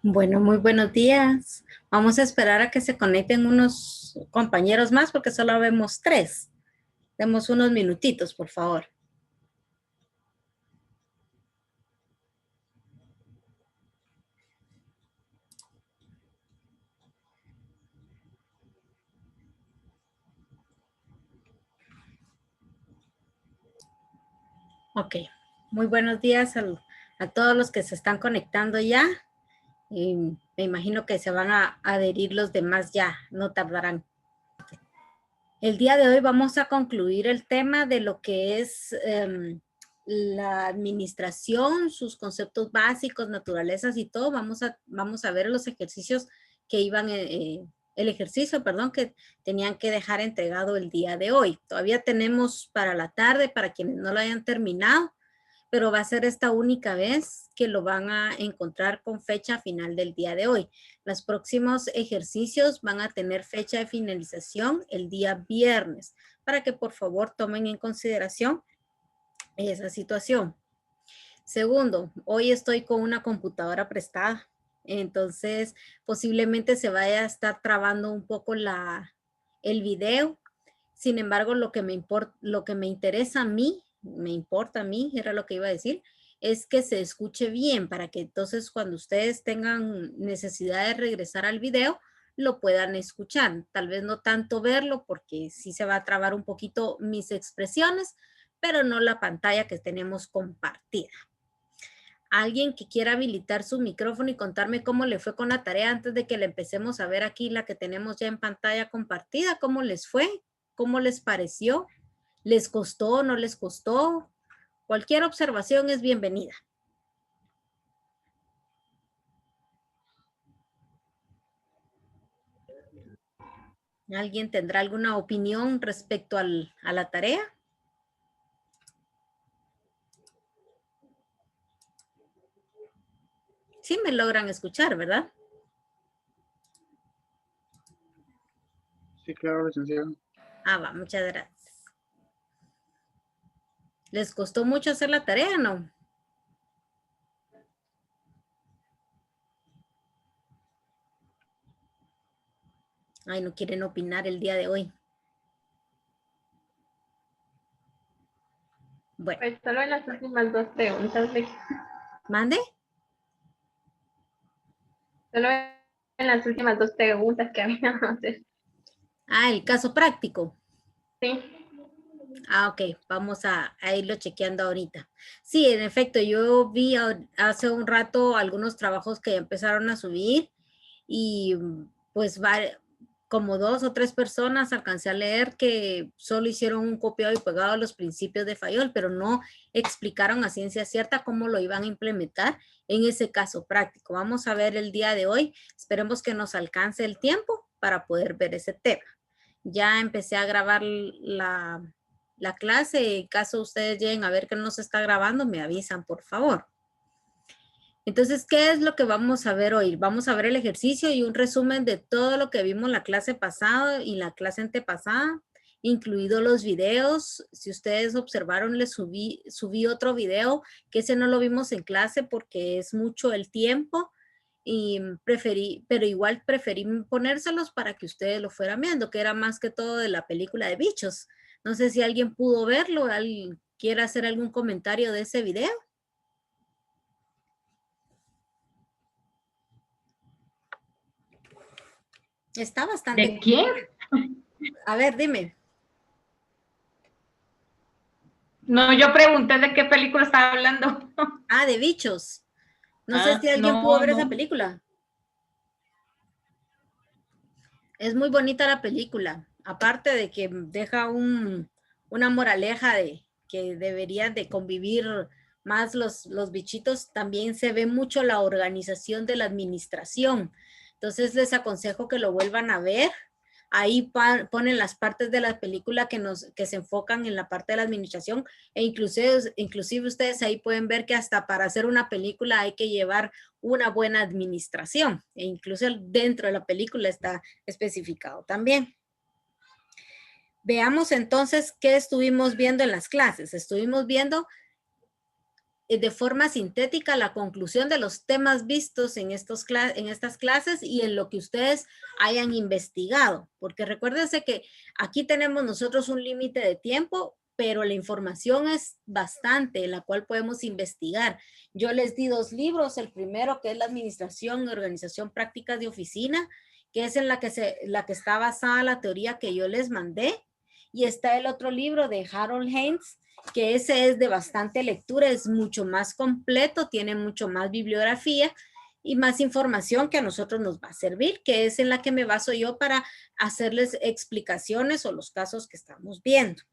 Bueno, muy buenos días. Vamos a esperar a que se conecten unos compañeros más porque solo vemos tres. Demos unos minutitos, por favor. Ok. Muy buenos días a todos los que se están conectando ya. Y me imagino que se van a adherir los demás ya, no tardarán. El día de hoy vamos a concluir el tema de lo que es la administración, sus conceptos básicos, naturalezas y todo. Vamos a ver los ejercicios que iban, el ejercicio, perdón, que tenían que dejar entregado el día de hoy. Todavía tenemos para la tarde, para quienes no lo hayan terminado, pero va a ser esta única vez que lo van a encontrar con fecha final del día de hoy. Los próximos ejercicios van a tener fecha de finalización el día viernes, para que por favor tomen en consideración esa situación. Segundo, hoy estoy con una computadora prestada, entonces posiblemente se vaya a estar trabando un poco el video. Sin embargo, lo que me interesa a mí, me importa a mí, era lo que iba a decir, es que se escuche bien para que entonces cuando ustedes tengan necesidad de regresar al video, lo puedan escuchar. Tal vez no tanto verlo porque sí se va a trabar un poquito mis expresiones, pero no la pantalla que tenemos compartida. Alguien que quiera habilitar su micrófono y contarme cómo le fue con la tarea antes de que la empecemos a ver aquí, la que tenemos ya en pantalla compartida, cómo les fue, cómo les pareció, les costó, no les costó. Cualquier observación es bienvenida. ¿Alguien tendrá alguna opinión respecto a la tarea? Sí me logran escuchar, ¿verdad? Sí, claro, licenciado. Ah, va, muchas gracias. ¿Les costó mucho hacer la tarea, no? Ay, no quieren opinar el día de hoy. Bueno, Pues solo en las últimas dos preguntas, ¿mande? solo en las últimas dos preguntas que había hacer. Ah, el caso práctico. Sí. Ah, ok, vamos a irlo chequeando ahorita. Sí, en efecto, yo vi hace un rato algunos trabajos que empezaron a subir y pues como dos o tres personas alcancé a leer que solo hicieron un copiado y pegado de los principios de Fayol, pero no explicaron a ciencia cierta cómo lo iban a implementar en ese caso práctico. Vamos a ver el día de hoy, esperemos que nos alcance el tiempo para poder ver ese tema. Ya empecé a grabar la clase. En caso ustedes lleguen a ver que no se está grabando, me avisan, por favor. Entonces, ¿qué es lo que vamos a ver hoy? Vamos a ver el ejercicio y un resumen de todo lo que vimos la clase pasada y la clase antepasada, incluidos los videos. Si ustedes observaron, les subí otro video, que ese no lo vimos en clase porque es mucho el tiempo y pero igual preferí ponérselos para que ustedes lo fueran viendo, que era más que todo de la película de bichos. No sé si alguien pudo verlo, alguien quiere hacer algún comentario de ese video. Está bastante. ¿De quién? A ver, dime. No, yo pregunté de qué película estaba hablando. Ah, de bichos. No sé si alguien pudo No, ver esa no. película. Es muy bonita la película. Aparte de que deja una moraleja de que deberían de convivir más los bichitos, también se ve mucho la organización de la administración. Entonces les aconsejo que lo vuelvan a ver. Ahí ponen las partes de la película que se enfocan en la parte de la administración e inclusive ustedes ahí pueden ver que hasta para hacer una película hay que llevar una buena administración e incluso dentro de la película está especificado también. Veamos entonces qué estuvimos viendo en las clases. Estuvimos viendo de forma sintética la conclusión de los temas vistos en estas clases y en lo que ustedes hayan investigado. Porque recuérdense que aquí tenemos nosotros un límite de tiempo, pero la información es bastante, en la cual podemos investigar. Yo les di 2 libros, el primero que es la Administración y Organización Prácticas de Oficina, que es en la que está basada la teoría que yo les mandé, y está el otro libro de Harold Haynes, que ese es de bastante lectura, es mucho más completo, tiene mucho más bibliografía y más información que a nosotros nos va a servir, que es en la que me baso yo para hacerles explicaciones o los casos que estamos viendo.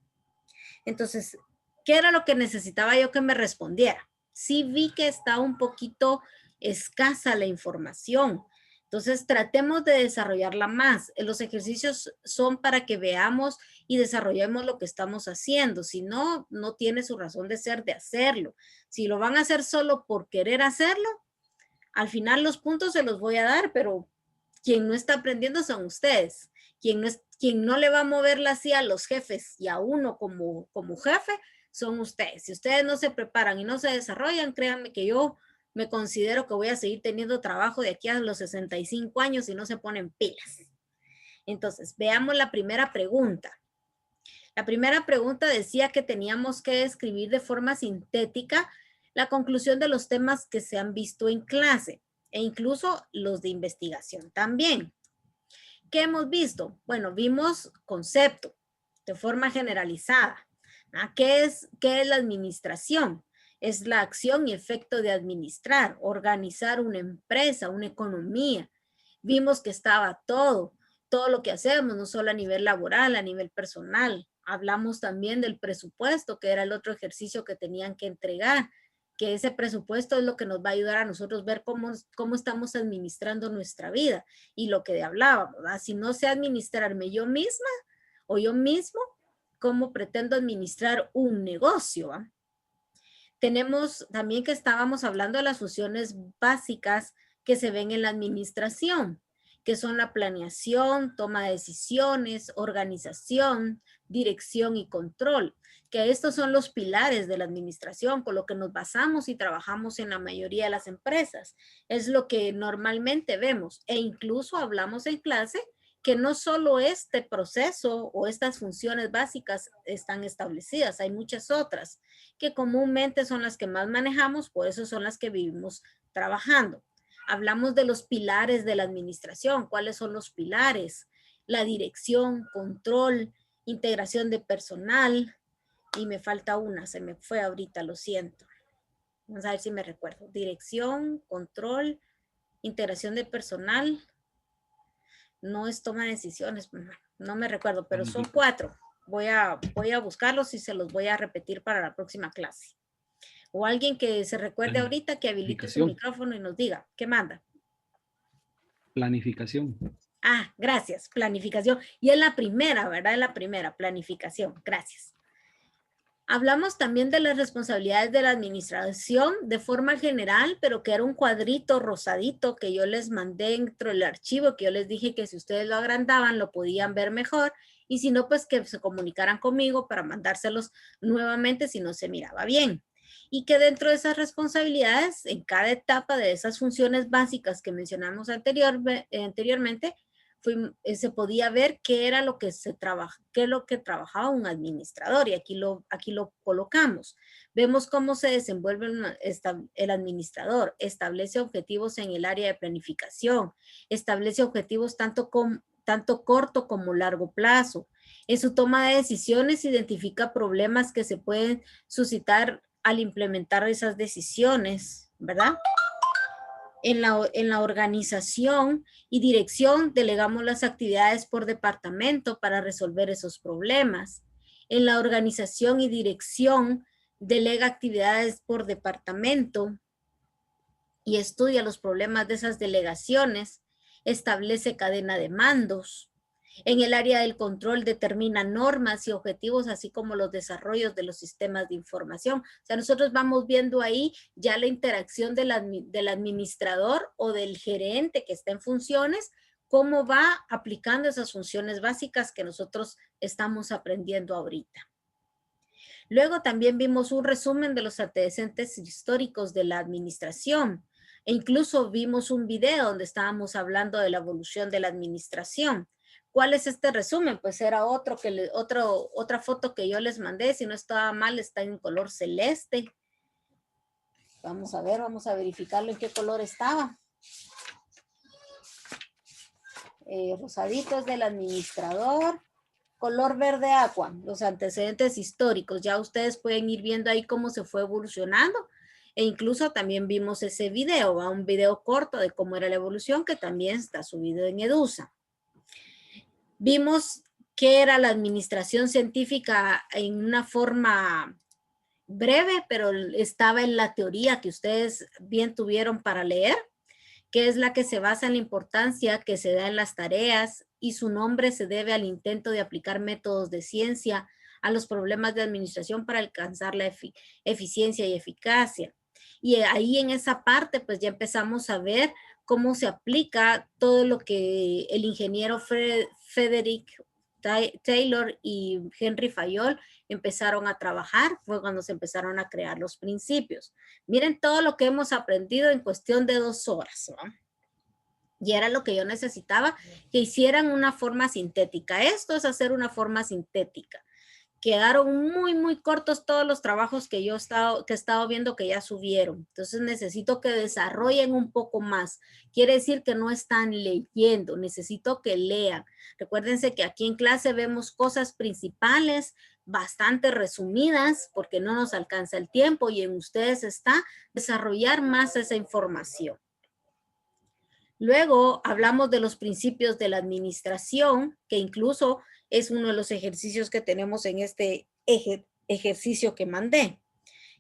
Entonces, ¿qué era lo que necesitaba yo que me respondiera? Sí vi que está un poquito escasa la información. Entonces, tratemos de desarrollarla más. Los ejercicios son para que veamos y desarrollemos lo que estamos haciendo. Si no, no tiene su razón de ser de hacerlo. Si lo van a hacer solo por querer hacerlo, al final los puntos se los voy a dar, pero quien no está aprendiendo son ustedes. Quien no le va a mover la silla a los jefes y a uno como jefe son ustedes. Si ustedes no se preparan y no se desarrollan, créanme que yo me considero que voy a seguir teniendo trabajo de aquí a los 65 años si no se ponen pilas. Entonces, veamos la primera pregunta. La primera pregunta decía que teníamos que describir de forma sintética la conclusión de los temas que se han visto en clase e incluso los de investigación también. ¿Qué hemos visto? Bueno, vimos concepto de forma generalizada. ¿Qué es la administración? Es la acción y efecto de administrar, organizar una empresa, una economía. Vimos que estaba todo lo que hacemos, no solo a nivel laboral, a nivel personal. Hablamos también del presupuesto, que era el otro ejercicio que tenían que entregar, que ese presupuesto es lo que nos va a ayudar a nosotros ver cómo estamos administrando nuestra vida. Y lo que hablábamos, ¿verdad? Si no sé administrarme yo misma o yo mismo, ¿cómo pretendo administrar un negocio? ¿Va? Tenemos también que estábamos hablando de las funciones básicas que se ven en la administración, que son la planeación, toma de decisiones, organización, dirección y control, que estos son los pilares de la administración, con lo que nos basamos y trabajamos en la mayoría de las empresas. Es lo que normalmente vemos e incluso hablamos en clase que no solo este proceso o estas funciones básicas están establecidas, hay muchas otras que comúnmente son las que más manejamos, por eso son las que vivimos trabajando. Hablamos de los pilares de la administración. ¿Cuáles son los pilares? La dirección, control, integración de personal. Y me falta una, se me fue ahorita, lo siento. Vamos a ver si me recuerdo. Dirección, control, integración de personal. No es toma de decisiones, no me recuerdo, pero son 4. Voy a buscarlos y se los voy a repetir para la próxima clase. O alguien que se recuerde ahorita que habilite su micrófono y nos diga, ¿qué manda? Planificación. Ah, gracias, planificación. Y es la primera, ¿verdad? Es la primera, planificación. Gracias. Hablamos también de las responsabilidades de la administración de forma general, pero que era un cuadrito rosadito que yo les mandé dentro del archivo, que yo les dije que si ustedes lo agrandaban lo podían ver mejor y si no, pues que se comunicaran conmigo para mandárselos nuevamente si no se miraba bien. Y que dentro de esas responsabilidades, en cada etapa de esas funciones básicas que mencionamos anteriormente, se podía ver qué era lo que qué es lo que trabajaba un administrador y aquí lo colocamos. Vemos cómo se desenvuelve el administrador, establece objetivos en el área de planificación, establece objetivos tanto corto como largo plazo. En su toma de decisiones identifica problemas que se pueden suscitar al implementar esas decisiones, ¿verdad? En la organización y dirección delegamos las actividades por departamento para resolver esos problemas. En la organización y dirección delega actividades por departamento y estudia los problemas de esas delegaciones, establece cadena de mandos. En el área del control determina normas y objetivos, así como los desarrollos de los sistemas de información. O sea, nosotros vamos viendo ahí ya la interacción del administrador o del gerente que está en funciones, cómo va aplicando esas funciones básicas que nosotros estamos aprendiendo ahorita. Luego también vimos un resumen de los antecedentes históricos de la administración. E incluso vimos un video donde estábamos hablando de la evolución de la administración. ¿Cuál es este resumen? Pues era otra foto que yo les mandé. Si no estaba mal, está en color celeste. Vamos a ver, vamos a verificarlo en qué color estaba. Rosadito es del administrador. Color verde agua, los antecedentes históricos. Ya ustedes pueden ir viendo ahí cómo se fue evolucionando. E incluso también vimos ese video, un video corto de cómo era la evolución que también está subido en Edusa. Vimos qué era la administración científica en una forma breve, pero estaba en la teoría que ustedes bien tuvieron para leer, que es la que se basa en la importancia que se da en las tareas y su nombre se debe al intento de aplicar métodos de ciencia a los problemas de administración para alcanzar la eficiencia y eficacia. Y ahí en esa parte pues ya empezamos a ver cómo se aplica todo lo que el ingeniero Frederick Taylor y Henry Fayol empezaron a trabajar, fue cuando se empezaron a crear los principios. Miren todo lo que hemos aprendido en cuestión de 2 horas, ¿no? Y era lo que yo necesitaba, que hicieran una forma sintética. Esto es hacer una forma sintética. Quedaron muy, muy cortos todos los trabajos que yo he estado viendo que ya subieron. Entonces necesito que desarrollen un poco más. Quiere decir que no están leyendo, necesito que lean. Recuérdense que aquí en clase vemos cosas principales, bastante resumidas, porque no nos alcanza el tiempo y en ustedes está desarrollar más esa información. Luego hablamos de los principios de la administración, que incluso es uno de los ejercicios que tenemos en este ejercicio que mandé,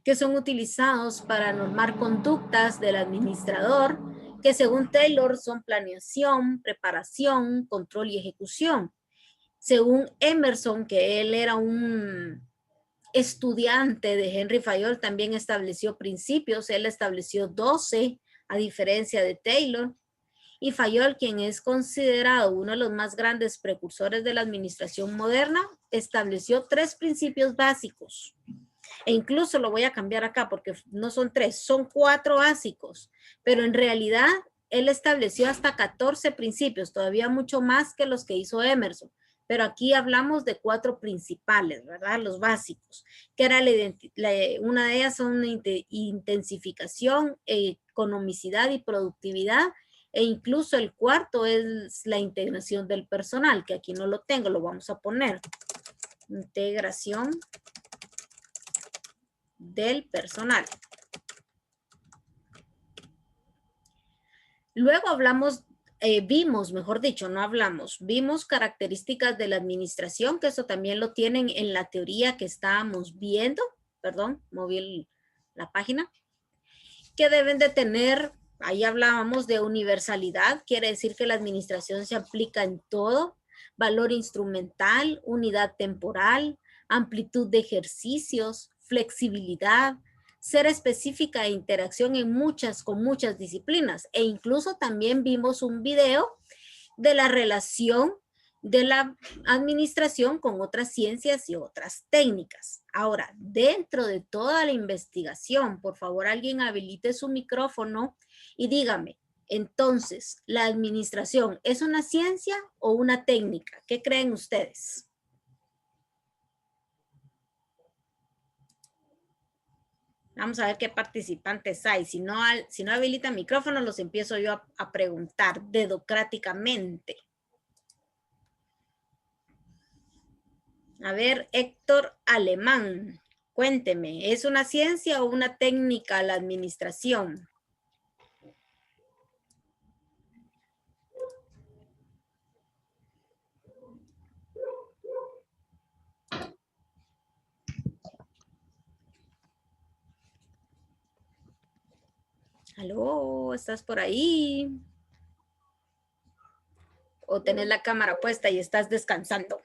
que son utilizados para normar conductas del administrador, que según Taylor son planeación, preparación, control y ejecución. Según Emerson, que él era un estudiante de Henry Fayol, también estableció principios, él estableció 12, a diferencia de Taylor. Y Fayol, quien es considerado uno de los más grandes precursores de la administración moderna, estableció 3 principios básicos. E incluso lo voy a cambiar acá porque no son 3, son 4 básicos. Pero en realidad él estableció hasta 14 principios, todavía mucho más que los que hizo Emerson. Pero aquí hablamos de 4 principales, ¿verdad? Los básicos, que era una de ellas son intensificación, economicidad y productividad. E incluso el cuarto es la integración del personal, que aquí no lo tengo, lo vamos a poner. Integración del personal. Luego vimos características de la administración, que eso también lo tienen en la teoría que estábamos viendo. Perdón, moví la página. Que deben de tener. Ahí hablábamos de universalidad, quiere decir que la administración se aplica en todo, valor instrumental, unidad temporal, amplitud de ejercicios, flexibilidad, ser específica e interacción con muchas disciplinas. E incluso también vimos un video de la relación de la administración con otras ciencias y otras técnicas. Ahora, dentro de toda la investigación, por favor, alguien habilite su micrófono y dígame, entonces, ¿la administración es una ciencia o una técnica? ¿Qué creen ustedes? Vamos a ver qué participantes hay. Si no habilitan micrófono, los empiezo yo a preguntar dedocráticamente. A ver, Héctor Alemán, cuénteme, ¿es una ciencia o una técnica la administración? ¿Aló? ¿Estás por ahí? ¿O tenés la cámara puesta y estás descansando?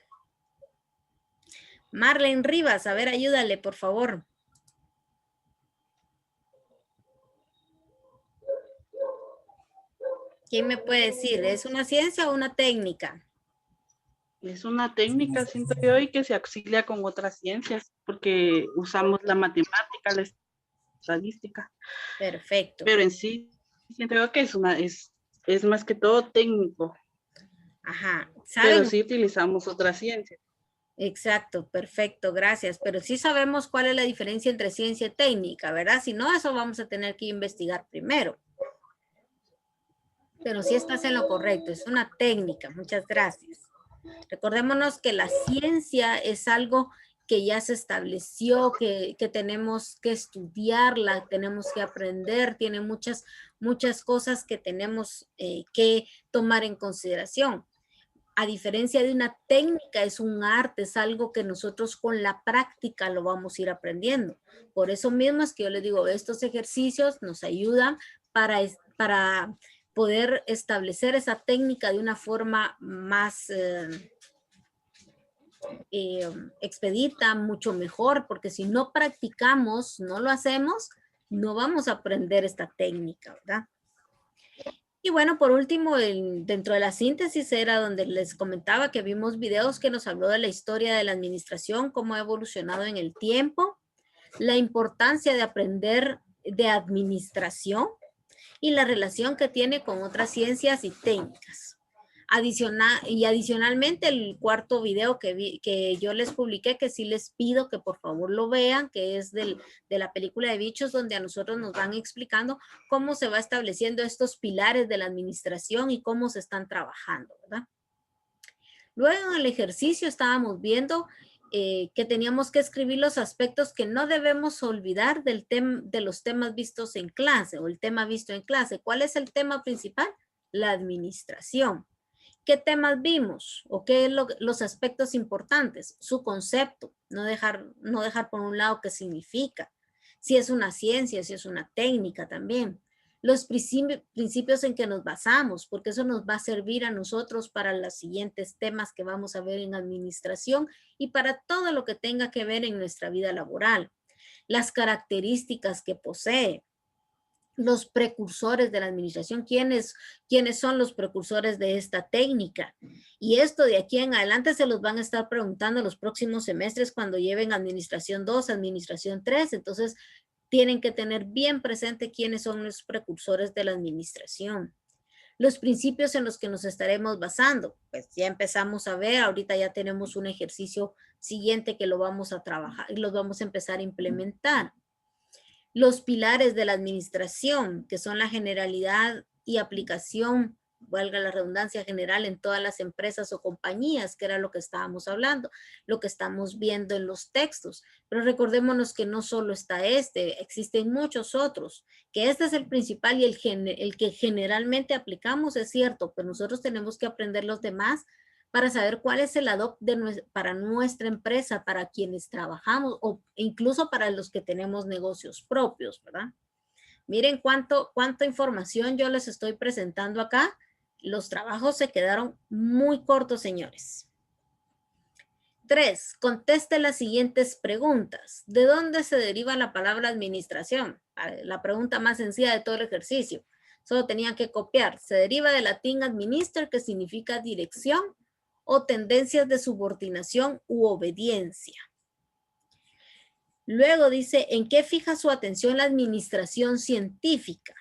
Marlene Rivas, a ver, ayúdale, por favor. ¿Quién me puede decir? ¿Es una ciencia o una técnica? Es una técnica, siento yo, y que se auxilia con otras ciencias. porque usamos la matemática, la estadística, Perfecto. pero en sí siento yo que es más que todo técnico, Ajá. pero ¿Saben? sí utilizamos otras ciencias. Exacto, perfecto, gracias. Pero sí sabemos cuál es la diferencia entre ciencia y técnica, ¿verdad? Si no, eso vamos a tener que investigar primero. Pero sí estás en lo correcto, es una técnica. Muchas gracias. Recordémonos que la ciencia es algo que ya se estableció, que tenemos que estudiarla, tenemos que aprender, tiene muchas cosas que tenemos que tomar en consideración. A diferencia de una técnica, es un arte, es algo que nosotros con la práctica lo vamos a ir aprendiendo. Por eso mismo es que yo les digo, estos ejercicios nos ayudan para poder establecer esa técnica de una forma más expedita, mucho mejor, porque si no practicamos, no lo hacemos, no vamos a aprender esta técnica, ¿verdad? Y bueno, por último, dentro de la síntesis era donde les comentaba que vimos videos que nos habló de la historia de la administración, cómo ha evolucionado en el tiempo, la importancia de aprender de administración y la relación que tiene con otras ciencias y técnicas. Adicionalmente, el cuarto video que yo les publiqué, que sí les pido que por favor lo vean, que es de la película de bichos, donde a nosotros nos van explicando cómo se va estableciendo estos pilares de la administración y cómo se están trabajando, ¿verdad? Luego en el ejercicio estábamos viendo que teníamos que escribir los aspectos que no debemos olvidar de los temas vistos en clase o el tema visto en clase. ¿Cuál es el tema principal? La administración. ¿Qué temas vimos? ¿O qué es los aspectos importantes? Su concepto, no dejar por un lado qué significa. Si es una ciencia, si es una técnica también. Los principios en que nos basamos, porque eso nos va a servir a nosotros para los siguientes temas que vamos a ver en administración y para todo lo que tenga que ver en nuestra vida laboral. Las características que posee. Los precursores de la administración, ¿quiénes son los precursores de esta técnica? Y esto de aquí en adelante se los van a estar preguntando los próximos semestres cuando lleven administración 2, administración 3, entonces tienen que tener bien presente quiénes son los precursores de la administración. Los principios en los que nos estaremos basando, pues ya empezamos a ver, ahorita ya tenemos un ejercicio siguiente que lo vamos a trabajar y los vamos a empezar a implementar. Los pilares de la administración, que son la generalidad y aplicación, valga la redundancia, general en todas las empresas o compañías, que era lo que estábamos hablando, lo que estamos viendo en los textos. Pero recordémonos que no solo está existen muchos otros, que este es el principal y el que generalmente aplicamos, es cierto, pero nosotros tenemos que aprender los demás para saber cuál es el ad hoc para nuestra empresa, para quienes trabajamos o incluso para los que tenemos negocios propios, ¿verdad? Miren cuánta información yo les estoy presentando acá. Los trabajos se quedaron muy cortos, señores. 3. Conteste las siguientes preguntas. ¿De dónde se deriva la palabra administración? La pregunta más sencilla de todo el ejercicio. Solo tenían que copiar. Se deriva del latín administer, que significa dirección, o tendencias de subordinación u obediencia. Luego dice, ¿en qué fija su atención la administración científica?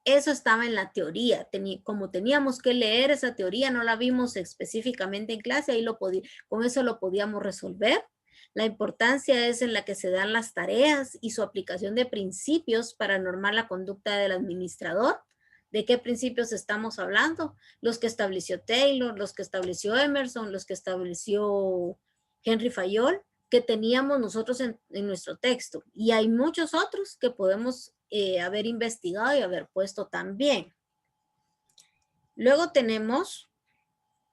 Eso estaba en la teoría. Como teníamos que leer esa teoría, no la vimos específicamente en clase, ahí con eso lo podíamos resolver. La importancia es en la que se dan las tareas y su aplicación de principios para normar la conducta del administrador. ¿De qué principios estamos hablando? Los que estableció Taylor, los que estableció Emerson, los que estableció Henry Fayol, que teníamos nosotros en nuestro texto. Y hay muchos otros que podemos haber investigado y haber puesto también. Luego tenemos,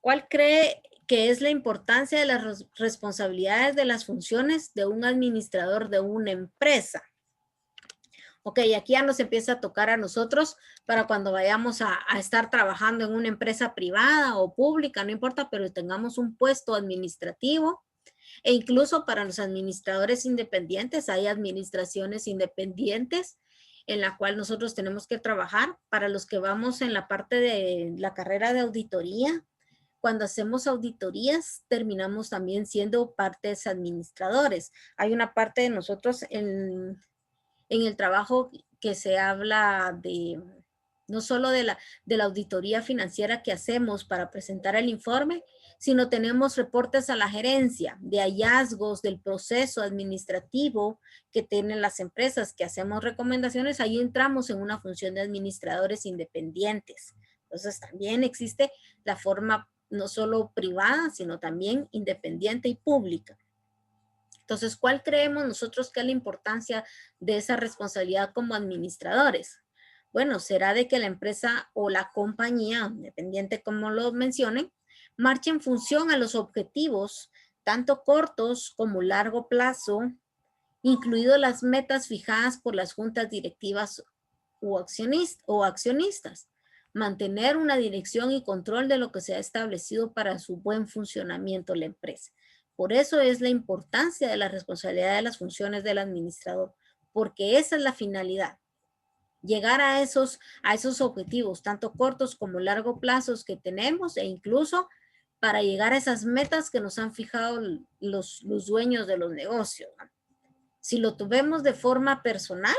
¿cuál cree que es la importancia de las responsabilidades de las funciones de un administrador de una empresa? Ok, aquí ya nos empieza a tocar a nosotros para cuando vayamos a estar trabajando en una empresa privada o pública, no importa, pero tengamos un puesto administrativo. E incluso para los administradores independientes, hay administraciones independientes en la cual nosotros tenemos que trabajar. Para los que vamos en la parte de la carrera de auditoría, cuando hacemos auditorías, terminamos también siendo partes administradores. Hay una parte de nosotros en el trabajo que se habla de, no solo de la auditoría financiera que hacemos para presentar el informe, sino tenemos reportes a la gerencia de hallazgos del proceso administrativo que tienen las empresas, que hacemos recomendaciones. Ahí entramos en una función de administradores independientes. Entonces también existe la forma no solo privada, sino también independiente y pública. Entonces, ¿cuál creemos nosotros que es la importancia de esa responsabilidad como administradores? Bueno, será de que la empresa o la compañía, dependiente como lo mencionen, marche en función a los objetivos, tanto cortos como largo plazo, incluido las metas fijadas por las juntas directivas o accionistas. Mantener una dirección y control de lo que se ha establecido para su buen funcionamiento de la empresa. Por eso es la importancia de la responsabilidad de las funciones del administrador, porque esa es la finalidad. Llegar a esos objetivos, tanto cortos como largo plazos que tenemos, e incluso para llegar a esas metas que nos han fijado los dueños de los negocios, ¿no? Si lo tuvimos de forma personal,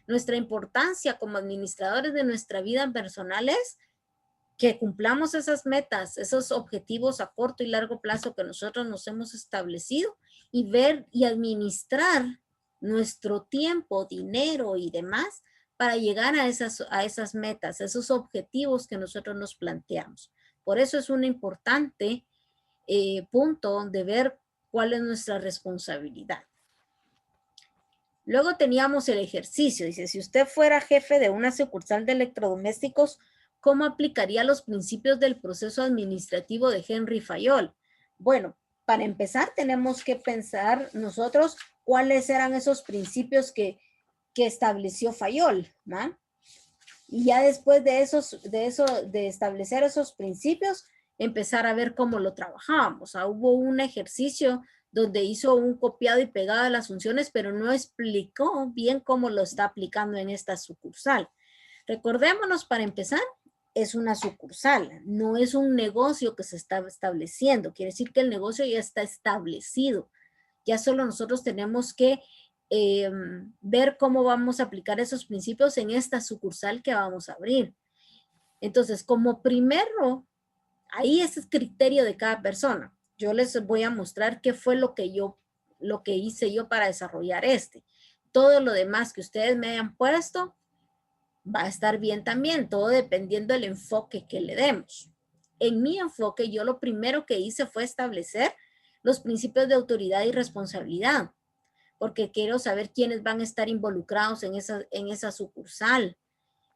nuestra importancia como administradores de nuestra vida personal es que cumplamos esas metas, esos objetivos a corto y largo plazo que nosotros nos hemos establecido, y ver y administrar nuestro tiempo, dinero y demás para llegar a esas metas, esos objetivos que nosotros nos planteamos. Por eso es un importante punto de ver cuál es nuestra responsabilidad. Luego teníamos el ejercicio. Dice, si usted fuera jefe de una sucursal de electrodomésticos, ¿cómo aplicaría los principios del proceso administrativo de Henry Fayol? Bueno, para empezar tenemos que pensar nosotros cuáles eran esos principios que estableció Fayol, ¿no? Y ya después de establecer esos principios, empezar a ver cómo lo trabajábamos. O sea, hubo un ejercicio donde hizo un copiado y pegado de las funciones, pero no explicó bien cómo lo está aplicando en esta sucursal. Recordémonos, para empezar, es una sucursal, no es un negocio que se está estableciendo. Quiere decir que el negocio ya está establecido. Ya solo nosotros tenemos que ver cómo vamos a aplicar esos principios en esta sucursal que vamos a abrir. Entonces, como primero, ahí es el criterio de cada persona. Yo les voy a mostrar qué fue lo que hice yo para desarrollar este. Todo lo demás que ustedes me hayan puesto va a estar bien también, todo dependiendo del enfoque que le demos. En mi enfoque, yo lo primero que hice fue establecer los principios de autoridad y responsabilidad, porque quiero saber quiénes van a estar involucrados en esa sucursal,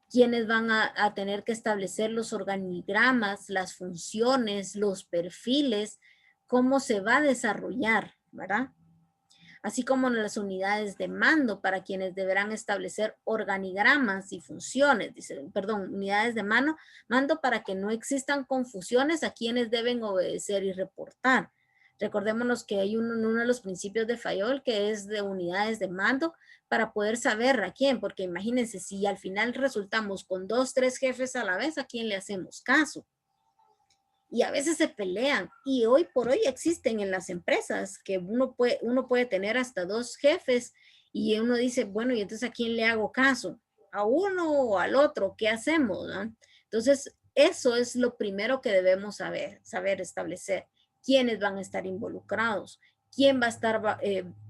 quiénes van a tener que establecer los organigramas, las funciones, los perfiles, cómo se va a desarrollar, ¿verdad? Así como las unidades de mando para quienes deberán establecer organigramas y funciones, unidades de mando para que no existan confusiones a quienes deben obedecer y reportar. Recordémonos que hay uno de los principios de Fayol que es de unidades de mando para poder saber a quién, porque imagínense si al final resultamos con 2, 3 jefes a la vez, ¿a quién le hacemos caso? Y a veces se pelean, y hoy por hoy existen en las empresas que uno puede tener hasta 2 jefes, y uno dice, bueno, y entonces ¿a quién le hago caso? ¿A uno o al otro? ¿Qué hacemos? ¿No? Entonces, eso es lo primero que debemos saber establecer. ¿Quiénes van a estar involucrados? ¿Quién va a estar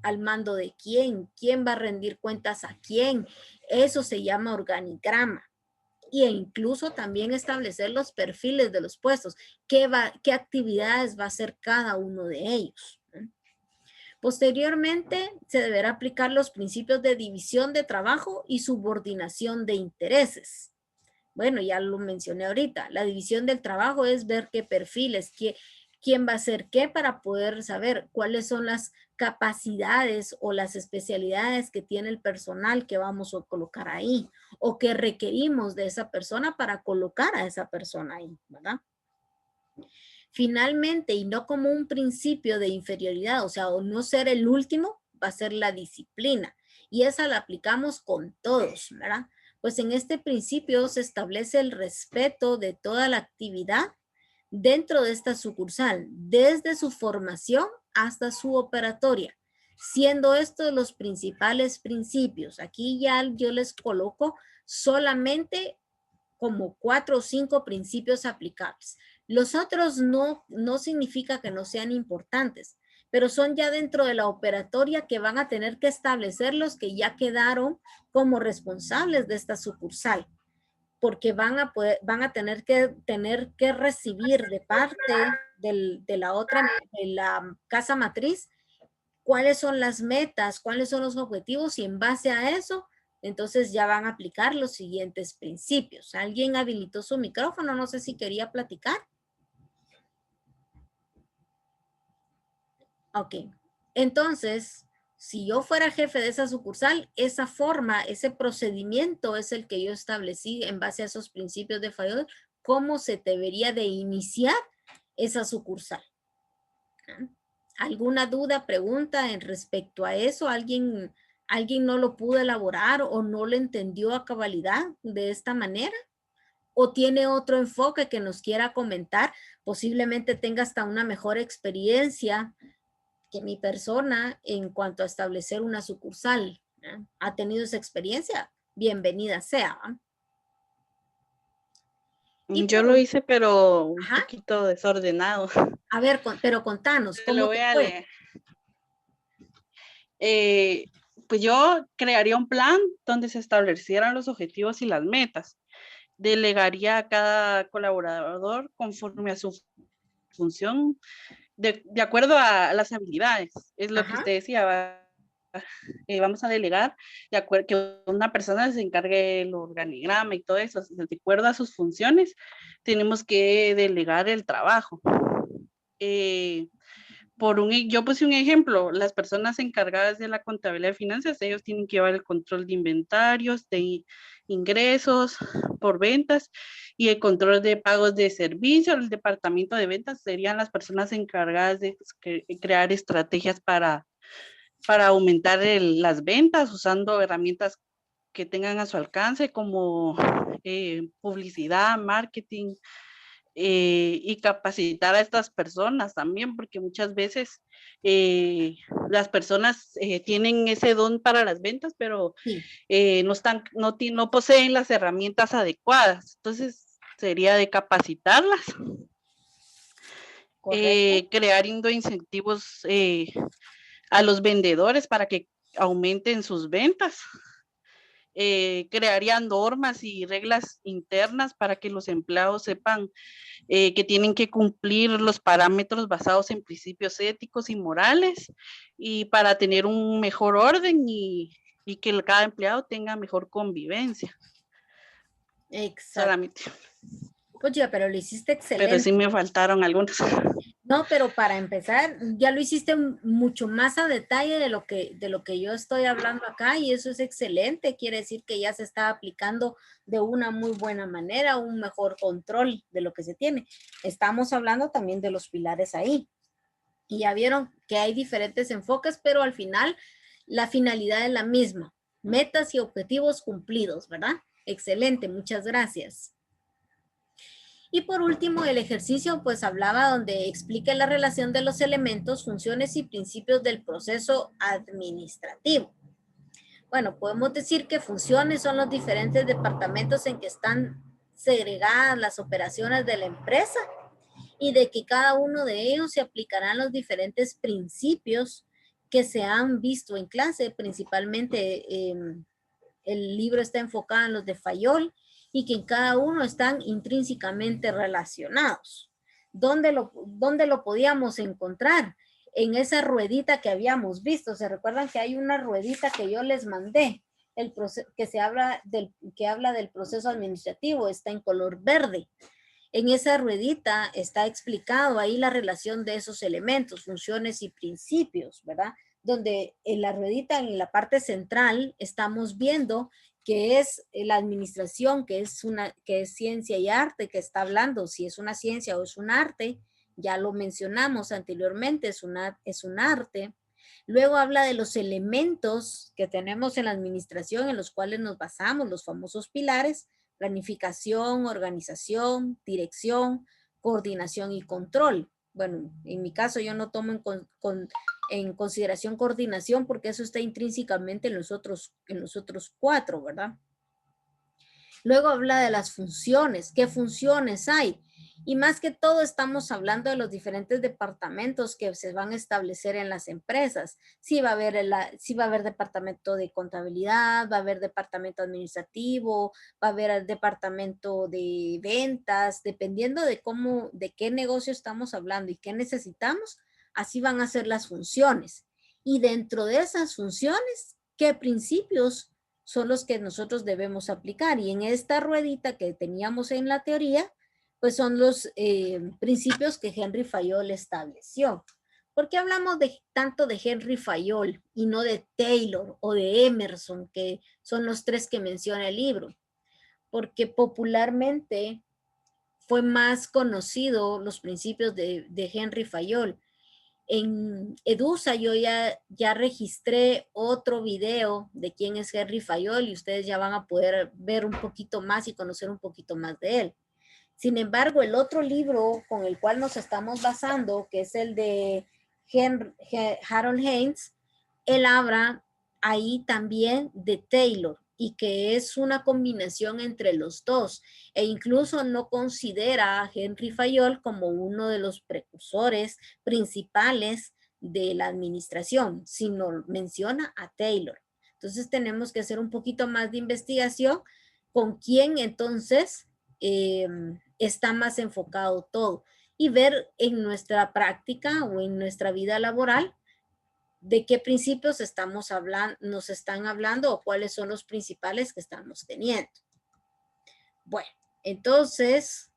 al mando de quién? ¿Quién va a rendir cuentas a quién? Eso se llama organigrama. E incluso también establecer los perfiles de los puestos, qué actividades va a hacer cada uno de ellos. Posteriormente, se deberá aplicar los principios de división de trabajo y subordinación de intereses. Bueno, ya lo mencioné ahorita, la división del trabajo es ver qué perfiles, quién va a hacer qué para poder saber cuáles son las capacidades o las especialidades que tiene el personal que vamos a colocar ahí o que requerimos de esa persona para colocar a esa persona ahí, ¿verdad? Finalmente, y no como un principio de inferioridad, o sea, o no ser el último, va a ser la disciplina. Y esa la aplicamos con todos, ¿verdad? Pues en este principio se establece el respeto de toda la actividad dentro de esta sucursal, desde su formación hasta su operatoria, siendo estos los principales principios. Aquí ya yo les coloco solamente como 4 o 5 principios aplicables. Los otros no significa que no sean importantes, pero son ya dentro de la operatoria que van a tener que establecer los que ya quedaron como responsables de esta sucursal, porque van a tener que recibir de parte de la casa matriz cuáles son las metas, cuáles son los objetivos, y en base a eso, entonces ya van a aplicar los siguientes principios. ¿Alguien habilitó su micrófono? No sé si quería platicar. Ok. Entonces, si yo fuera jefe de esa sucursal, esa forma, ese procedimiento es el que yo establecí en base a esos principios de Fayol, cómo se debería de iniciar esa sucursal. ¿Alguna duda, pregunta en respecto a eso? ¿Alguien no lo pudo elaborar o no lo entendió a cabalidad de esta manera? ¿O tiene otro enfoque que nos quiera comentar? Posiblemente tenga hasta una mejor experiencia que mi persona en cuanto a establecer una sucursal. ¿Ha tenido esa experiencia? Bienvenida sea. Yo lo hice, pero un Ajá. poquito desordenado. A ver, pero contanos, Lo ¿cómo voy te a fue? leer. Pues yo crearía un plan donde se establecieran los objetivos y las metas. Delegaría a cada colaborador conforme a su función, de acuerdo a las habilidades. Es lo que Ajá. usted decía, vamos a delegar de acuerdo que una persona se encargue el organigrama y todo eso, de acuerdo a sus funciones, tenemos que delegar el trabajo. Yo puse un ejemplo, las personas encargadas de la contabilidad de finanzas, ellos tienen que llevar el control de inventarios, de ingresos por ventas y el control de pagos de servicio. El departamento de ventas serían las personas encargadas de crear estrategias para aumentar las ventas usando herramientas que tengan a su alcance como publicidad, marketing, y capacitar a estas personas también, porque muchas veces las personas tienen ese don para las ventas, pero Sí. no poseen las herramientas adecuadas. Entonces, sería de capacitarlas, Correcto. crear incentivos a los vendedores para que aumenten sus ventas. Crearían normas y reglas internas para que los empleados sepan que tienen que cumplir los parámetros basados en principios éticos y morales, y para tener un mejor orden y que cada empleado tenga mejor convivencia. Exacto. Solamente. Oye, pero lo hiciste Pero excelente. sí me faltaron algunos. No, pero para empezar, ya lo hiciste mucho más a detalle de lo que yo estoy hablando acá, y eso es excelente. Quiere decir que ya se está aplicando de una muy buena manera, un mejor control de lo que se tiene. Estamos hablando también de los pilares ahí. Y ya vieron que hay diferentes enfoques, pero al final la finalidad es la misma. Metas y objetivos cumplidos, ¿verdad? Excelente, muchas gracias. Y por último, el ejercicio pues hablaba donde explica la relación de los elementos, funciones y principios del proceso administrativo. Bueno, podemos decir que funciones son los diferentes departamentos en que están segregadas las operaciones de la empresa, y de que cada uno de ellos se aplicarán los diferentes principios que se han visto en clase. Principalmente el libro está enfocado en los de Fayol, y que en cada uno están intrínsecamente relacionados. ¿Dónde lo podíamos encontrar? En esa ruedita que habíamos visto. ¿Se recuerdan que hay una ruedita que yo les mandé? Que habla del proceso administrativo, está en color verde. En esa ruedita está explicado ahí la relación de esos elementos, funciones y principios, ¿verdad? Donde en la ruedita, en la parte central, estamos viendo que es la administración, que es ciencia y arte, que está hablando si es una ciencia o es un arte. Ya lo mencionamos anteriormente, es un arte. Luego habla de los elementos que tenemos en la administración, en los cuales nos basamos, los famosos pilares: planificación, organización, dirección, coordinación y control. Bueno, en mi caso yo no tomo en consideración coordinación porque eso está intrínsecamente en los otros 4, ¿verdad? Luego habla de las funciones. ¿Qué funciones hay? Y más que todo estamos hablando de los diferentes departamentos que se van a establecer en las empresas. Sí va a haber departamento de contabilidad, va a haber departamento administrativo, va a haber el departamento de ventas, dependiendo de qué negocio estamos hablando y qué necesitamos, así van a ser las funciones. Y dentro de esas funciones, ¿qué principios son los que nosotros debemos aplicar? Y en esta ruedita que teníamos en la teoría, pues son los principios que Henry Fayol estableció. ¿Por qué hablamos tanto de Henry Fayol y no de Taylor o de Emerson, que son los 3 que menciona el libro? Porque popularmente fue más conocido los principios de Henry Fayol. En Edusa yo ya registré otro video de quién es Henry Fayol y ustedes ya van a poder ver un poquito más y conocer un poquito más de él. Sin embargo, el otro libro con el cual nos estamos basando, que es el de Harold Haynes, él habla ahí también de Taylor y que es una combinación entre los dos e incluso no considera a Henry Fayol como uno de los precursores principales de la administración, sino menciona a Taylor. Entonces tenemos que hacer un poquito más de investigación con quién entonces está más enfocado todo y ver en nuestra práctica o en nuestra vida laboral de qué principios nos están hablando o cuáles son los principales que estamos teniendo. Bueno, entonces,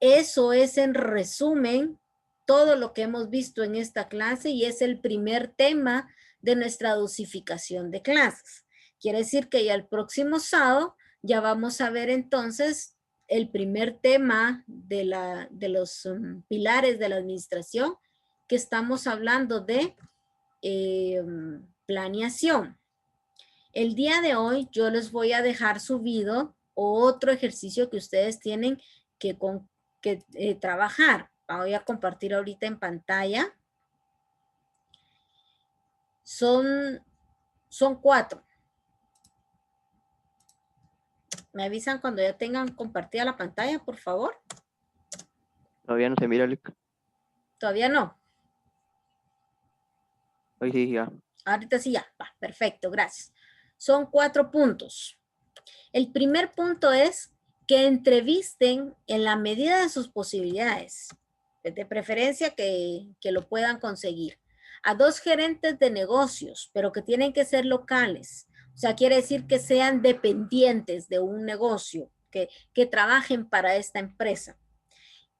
eso es en resumen todo lo que hemos visto en esta clase y es el primer tema de nuestra dosificación de clases. Quiere decir que ya el próximo sábado ya vamos a ver entonces el primer tema de los pilares de la administración, que estamos hablando de planeación. El día de hoy yo les voy a dejar subido otro ejercicio que ustedes tienen que trabajar. Voy a compartir ahorita en pantalla. Son 4. ¿Me avisan cuando ya tengan compartida la pantalla, por favor? Todavía no se mira, Lick. ¿Todavía no? Hoy sí, ya. Ahorita sí ya. Va, perfecto, gracias. Son 4 puntos. El primer punto es que entrevisten en la medida de sus posibilidades, de preferencia que lo puedan conseguir, a 2 gerentes de negocios, pero que tienen que ser locales. O sea, quiere decir que sean dependientes de un negocio, que trabajen para esta empresa,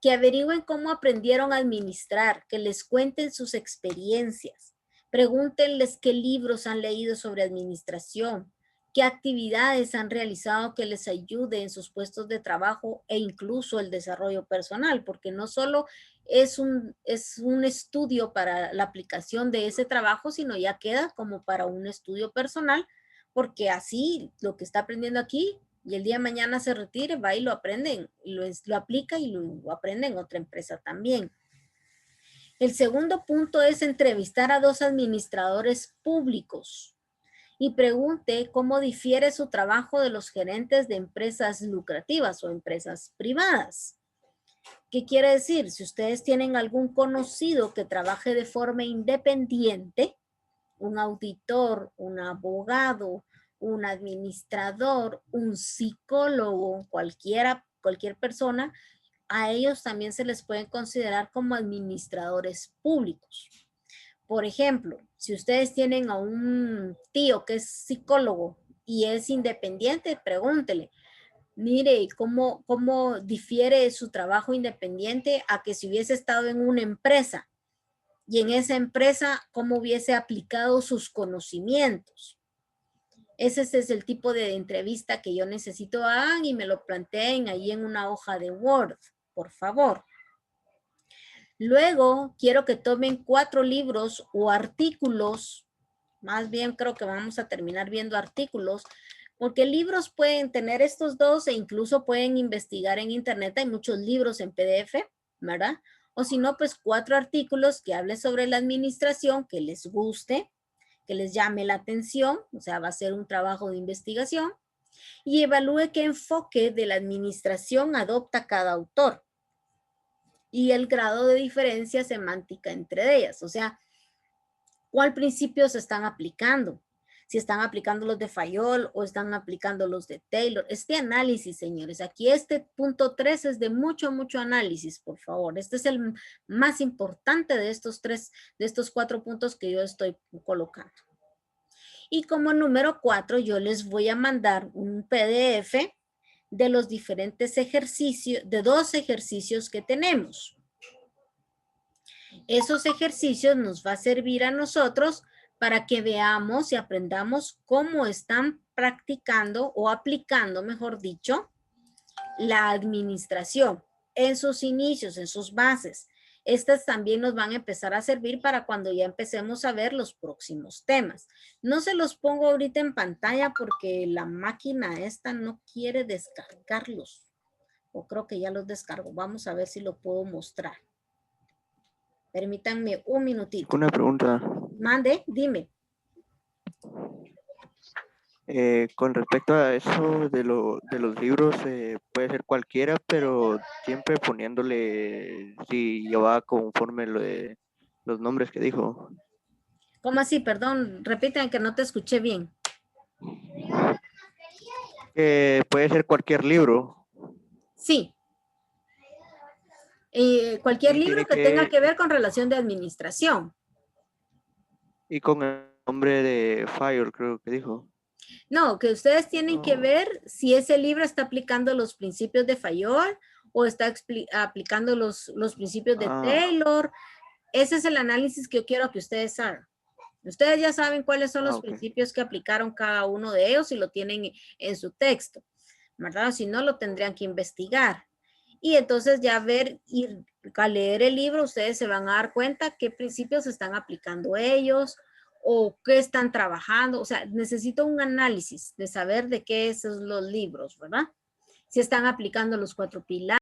que averigüen cómo aprendieron a administrar, que les cuenten sus experiencias, pregúntenles qué libros han leído sobre administración, qué actividades han realizado que les ayude en sus puestos de trabajo e incluso el desarrollo personal, porque no solo es un estudio para la aplicación de ese trabajo, sino ya queda como para un estudio personal, porque así lo que está aprendiendo aquí y el día de mañana se retire, va y lo aprenden, lo aplica y lo aprende en otra empresa también. El segundo punto es entrevistar a 2 administradores públicos y pregunte cómo difiere su trabajo de los gerentes de empresas lucrativas o empresas privadas. ¿Qué quiere decir? Si ustedes tienen algún conocido que trabaje de forma independiente, un auditor, un abogado, un administrador, un psicólogo, cualquier persona, a ellos también se les pueden considerar como administradores públicos. Por ejemplo, si ustedes tienen a un tío que es psicólogo y es independiente, pregúntele, mire, ¿cómo difiere su trabajo independiente a que si hubiese estado en una empresa? Y en esa empresa, ¿cómo hubiese aplicado sus conocimientos? Ese es el tipo de entrevista que yo necesito y me lo planteen ahí en una hoja de Word, por favor. Luego, quiero que tomen 4 libros o artículos. Más bien creo que vamos a terminar viendo artículos, porque libros pueden tener estos 2 e incluso pueden investigar en internet. Hay muchos libros en PDF ¿verdad? O si no, pues 4 artículos que hable sobre la administración, que les guste, que les llame la atención, o sea, va a ser un trabajo de investigación, y evalúe qué enfoque de la administración adopta cada autor y el grado de diferencia semántica entre ellas, o sea, cuál principio se están aplicando, si están aplicando los de Fayol o están aplicando los de Taylor. Este análisis, señores, aquí este punto 3 es de mucho análisis, por favor. Este es el más importante de estos 4 puntos que yo estoy colocando. Y como número 4, yo les voy a mandar un PDF de los diferentes ejercicios, de 2 ejercicios que tenemos. Esos ejercicios nos va a servir a nosotros para que veamos y aprendamos cómo están practicando o aplicando, mejor dicho, la administración en sus inicios, en sus bases. Estas también nos van a empezar a servir para cuando ya empecemos a ver los próximos temas. No se los pongo ahorita en pantalla porque la máquina esta no quiere descargarlos. O creo que ya los descargo. Vamos a ver si lo puedo mostrar. Permítanme un minutito. Una pregunta. Mande, dime. Con respecto a eso de los libros, puede ser cualquiera, pero siempre poniéndole si ya va conforme lo de los nombres que dijo. ¿Cómo así? Perdón, repiten que no te escuché bien. Puede ser cualquier libro. Sí. Cualquier Y libro tiene que tenga que ver con relación de administración. Y con el nombre de Fire, creo que dijo. No, que ustedes tienen que ver si ese libro está aplicando los principios de Fayol o está aplicando los principios de Taylor. Ese es el análisis que yo quiero que ustedes hagan. Ustedes ya saben cuáles son los principios que aplicaron cada uno de ellos y lo tienen en su texto, ¿verdad? Si no, lo tendrían que investigar. Y entonces ya ver y al leer el libro, ustedes se van a dar cuenta qué principios están aplicando ellos o qué están trabajando. O sea, necesito un análisis de saber de qué son los libros, ¿verdad? Si están aplicando los 4 pilares.